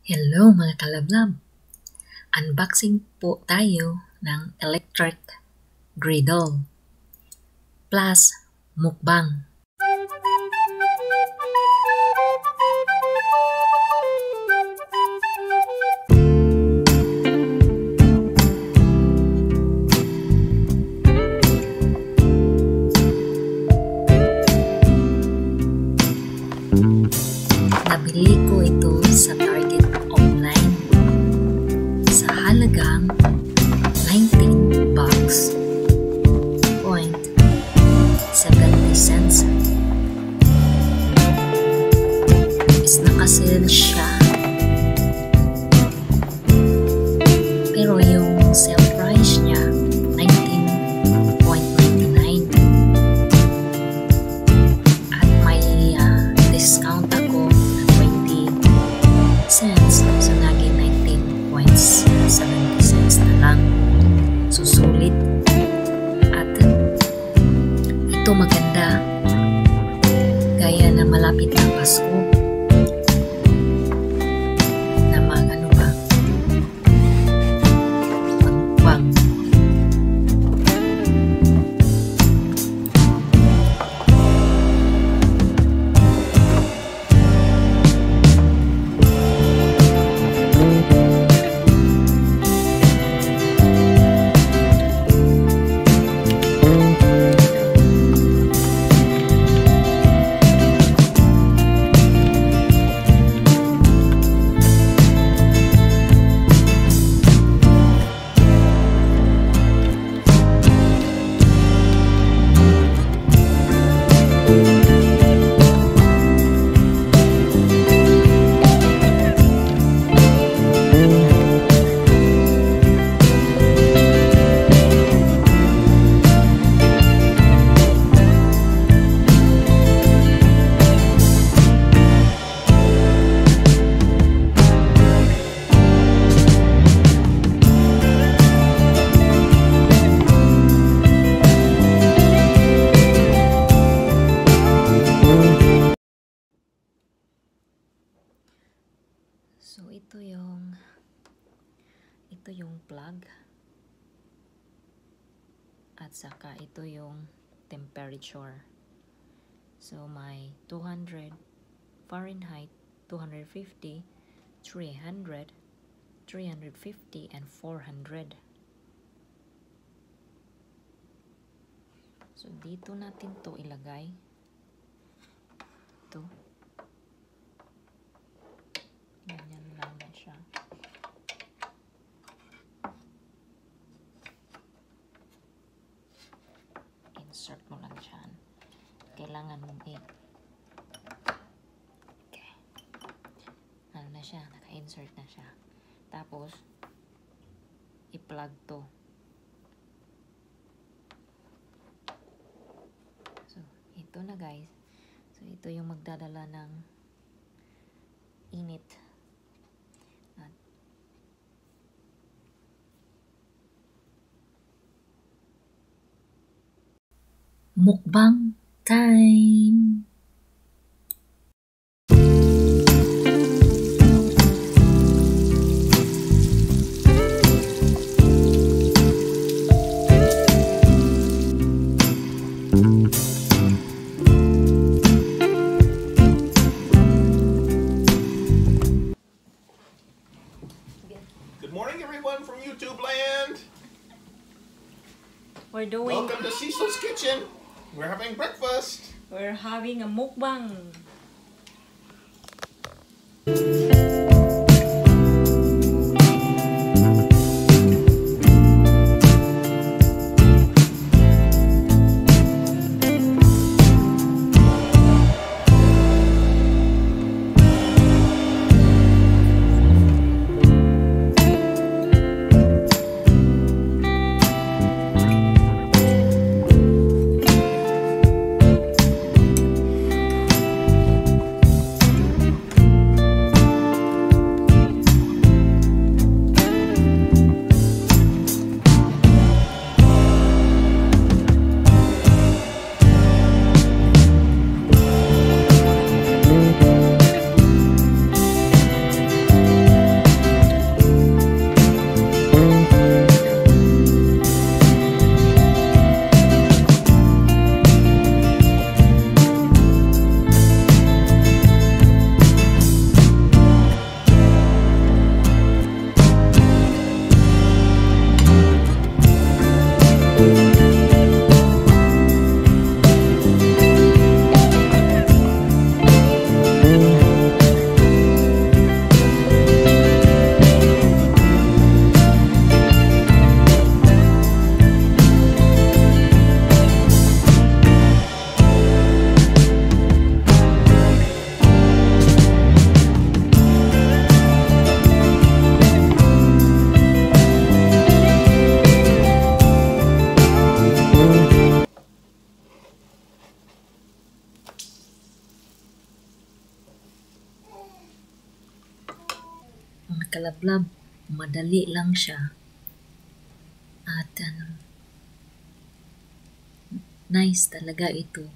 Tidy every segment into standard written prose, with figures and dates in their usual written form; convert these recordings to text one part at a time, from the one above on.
Hello mga kalablab! Unboxing po tayo ng electric griddle plus mukbang. Nabili ko ito sa Target online sa halagang 19 bucks point 70 cents. Is naka-sale siya, pero yung sale price niya 19.99 at may discount ako cents, so naging 19.70 cents na lang. Susulit. At ito maganda, gaya na malapit na Pasko na ano ba, pangpang. So ito yung plug at saka ito yung temperature. So may 200 Fahrenheit, 250, 300, 350 and 400. So dito natin to ilagay. Ito. Ganyan lang na siya. Insert mo lang siya. Kailangan mong okay. Ano na siya? Naka-insert na siya. Tapos, i-plug to. So, ito na guys. So, ito yung magdadala ng init. Mukbang time! Good morning, everyone from YouTube land. Welcome to Cecil's Kitchen. We're having breakfast. We're having a mukbang. kalablab. Madali lang siya. At nice talaga ito.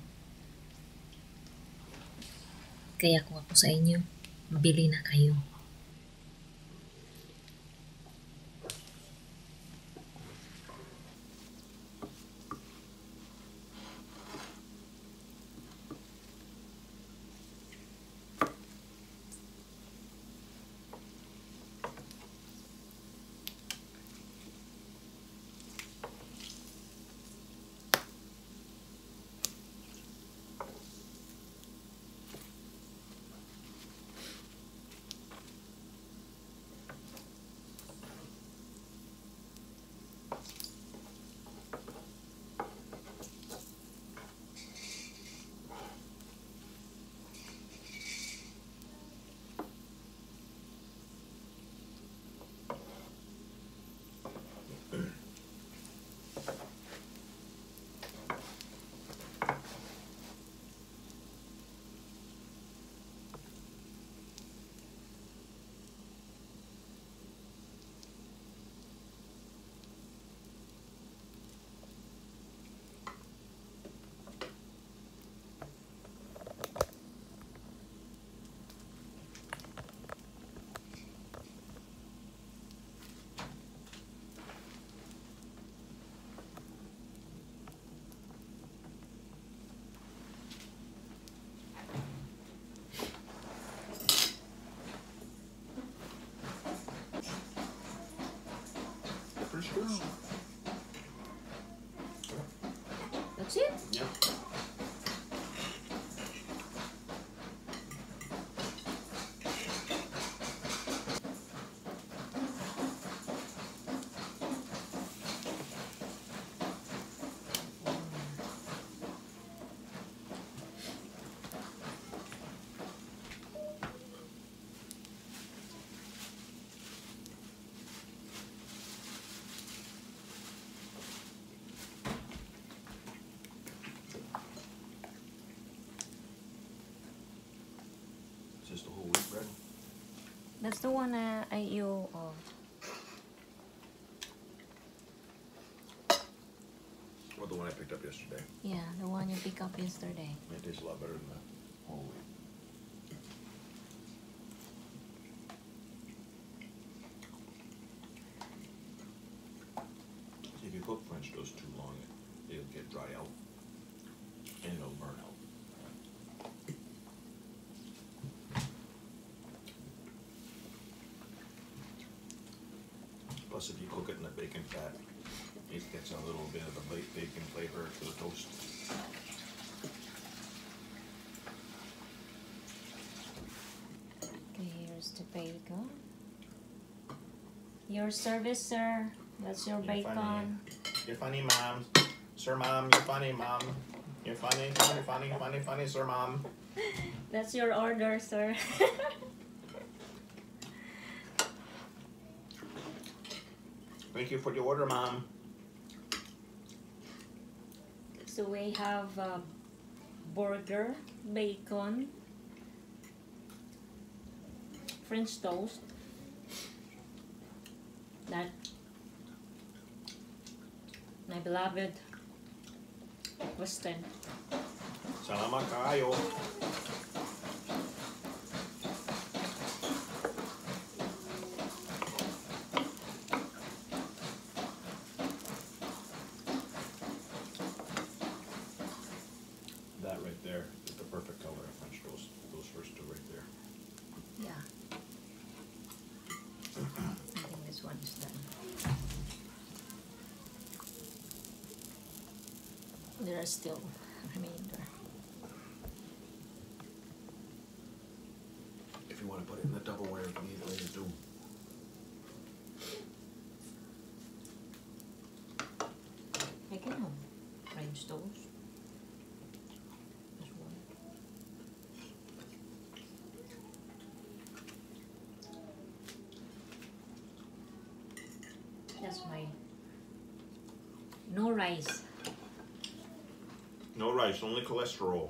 Kaya kung ako sa inyo, bili na kayo. French toast. That's it? Yeah. It's just a whole wheat bread. That's the one you... Or the one I picked up yesterday. Yeah, the one you picked up yesterday. It tastes a lot better than the whole wheat. If you cook French toast too long, it'll get dry out and it'll burn out. Plus, if you cook it in the bacon fat, it gets a little bit of the bacon flavor to the toast. Okay, here's the bacon. Your service, sir. That's your You're bacon. funny. You're funny, Mom. Sir, Mom. You're funny, Mom. You're funny, funny, funny, funny, funny, Sir, Mom. That's your order, sir. Thank you for the order, Mom. So we have burger, bacon, French toast, that my beloved Western. Salamat kayo. That right there is the perfect color of French toast. Those first two right there. Yeah. I think this one is done. There are still remainder. If you want to put it in the Tupperware, you need it later too. I can have French toast. This one. That's my no rice. No rice, only cholesterol.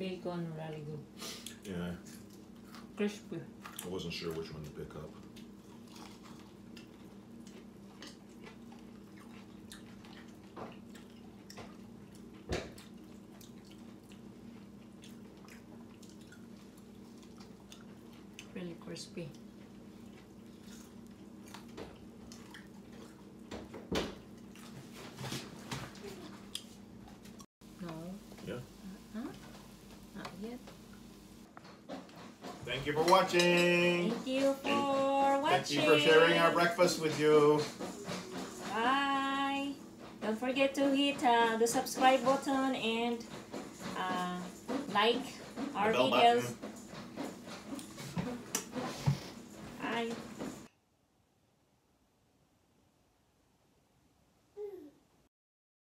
bacon really good. Yeah, Crispy. I wasn't sure which one to pick up. Really crispy. No. Yeah. Huh? Not yet. Thank you for watching. Thank you for watching. Thank you for sharing our breakfast with you. Bye. Don't forget to hit the subscribe button and like our The bell videos. button. Bye.